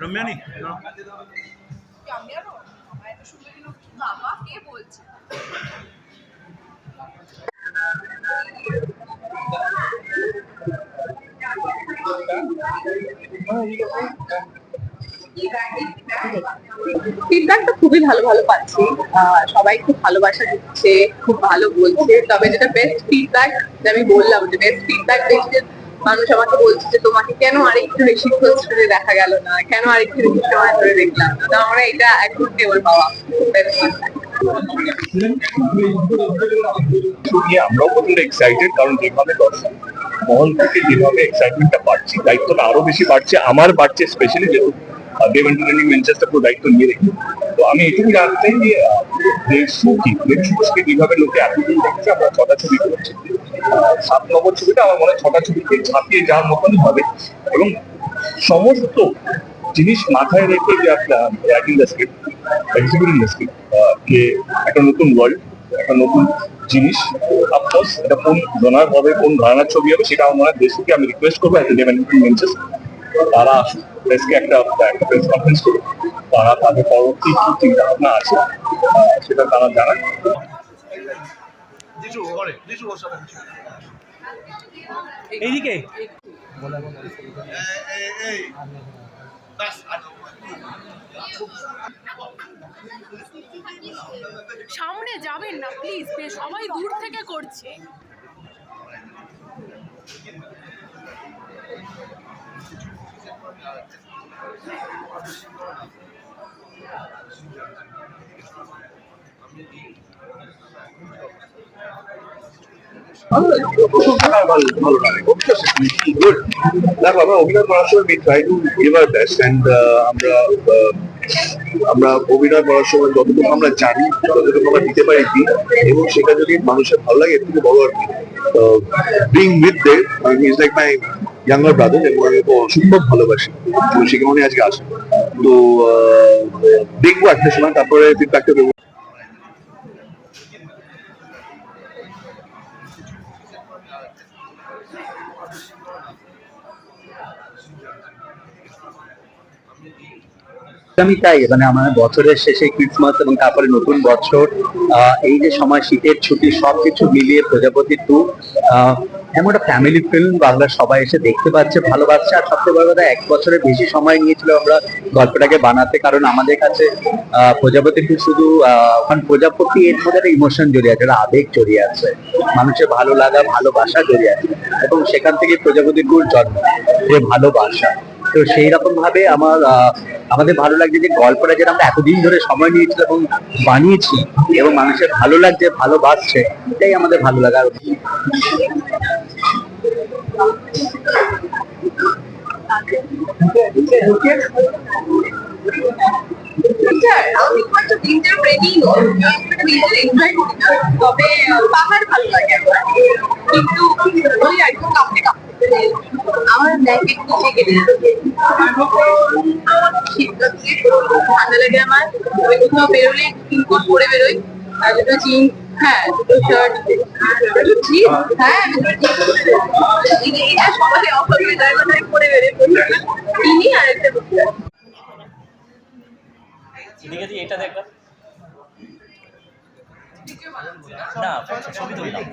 রম্যানি বাবা কে বলছে? ফিডব্যাকটা খুবই ভালো ভালো পাচ্ছি। সবাই খুব ভালোবাসা দিচ্ছে, খুব ভালো বলছে। তবে যেটা বেস্ট ফিডব্যাক, আমি বললাম যে বেস্ট ফিডব্যাক বেশি মানুষ আমাকে বলছে যে তোমাকে কেন আরেকটু বেশি খোঁজ করে দেখা গেল না, কেন আরেকটু বেশি সময় ধরে দেখলাম না। তো আমরা এটা একদম কেবল পাওয়া আমরাও প্রচন্ড এক্সাইটেড, কারণ যেভাবে দর্শক মহল থেকে যেভাবে এক্সাইটমেন্টটা বাড়ছে, দায়িত্বটা আরো বেশি বাড়ছে, আমার বাড়ছে স্পেশালি, যেহেতু দেব এন্টারটেইনিং ভেঞ্চার্সটা পুরো দায়িত্ব নিয়ে রেখে। তো আমি এটুকু জানতে চাই যে দেবশুকে কিভাবে লোকে এতদিন দেখছে। আমরা 6টা ছবি করেছি, 7 নম্বর ছবিটা আমার মনে হয় 6টা ছবিকে ছাপিয়ে যাওয়ার মতনই হবে, এবং সমস্ত জিনিস মাথায় রেখে যে একটা writing the script, executing the script, কে একটা নতুন ওয়ার্ল্ড, একটা নতুন জিনিস। অফকোর্স এটা কোন জনার হবে, কোন ধরনের ছবি হবে, সেটা আমার দেশকে আমি রিকোয়েস্ট করবো একটা দেব এন্টারটেইনিং ভেঞ্চার্স তারা প্রেসকে একটা প্রেস কনফারেন্স করবে, তারা তাদের পরবর্তী কি চিন্তা ভাবনা আছে সেটা তারা জানান। এইদিকে সামনে যাবেন না প্লিজ, সবাই দূর থেকে করছে। দেখো, আমরা অভিনয় করার সময় we try to give our best, and আমরা অভিনয় করার সময় যতটুকু আমরা জানি, ততটুকু আমরা দিতে পারি দিই, এবং সেটা যদি মানুষের ভালো লাগে এর থেকে বড় আর কি। Being with Dev, he is like my younger brother, এবং আমি ওকে অসম্ভব ভালোবাসি, তো সে কেমন আজকে আসে। তো দেখবো একটা সময়, তারপরে ফিডব্যাকটা দেবো। আমি চাই মানে আমার বছরের শেষে ক্রিসমাস এবং তারপরে নতুন বছর, এই যে সময় শীতের ছুটি সবকিছু মিলিয়ে প্রজাপতি 2 এমন একটা ফ্যামিলি ফিল্ম বাংলার সবাই এসে দেখতে পাচ্ছে, ভালোবাসছে। আর সবচেয়ে বড় কথা, 1 বছরের বেশি সময় নিয়েছিল আমরা গল্পটাকে বানাতে, কারণ আমাদের কাছে প্রজাপতি 2 শুধু কারণ প্রজাপতি এর মধ্যে একটা ইমোশন জড়িয়ে আছে, একটা আবেগ জড়িয়ে আছে, মানুষের ভালো লাগা ভালোবাসা জড়িয়ে আছে, এবং সেখান থেকে প্রজাপতি 2 জন্ম, যে ভালোবাসা। তো সেই রকম ভাবে আমাদের ভালো লাগছে যে গল্পটা যেটা আমরা এতদিন ধরে সময় নিয়েছি এবং বানিয়েছি, এবং মানুষের ভালো লাগছে, ভালোবাসছে, এটাই আমাদের ভালো লাগা। আমি খুব একটা তিনটার প্রেমী নই, তবে পাহাড় ভালো লাগে আমার, কিন্তু ওই একদম কাঁপতে কাঁপতে আমার ব্ল্যাঙ্কেট নিচে কেটে ঠান্ডা লাগে আমার। আমি কোথাও বেরোলে কোট পরে বেরোই, আর দুটো জিন, হ্যাঁ দুটো শার্ট, দুটো জিন, হ্যাঁ এটা সবাই অফার করে যায়, মানে পরে বেরোয় কিনি। আর একটা এটা দেখবেন না, ছবি তুললাম।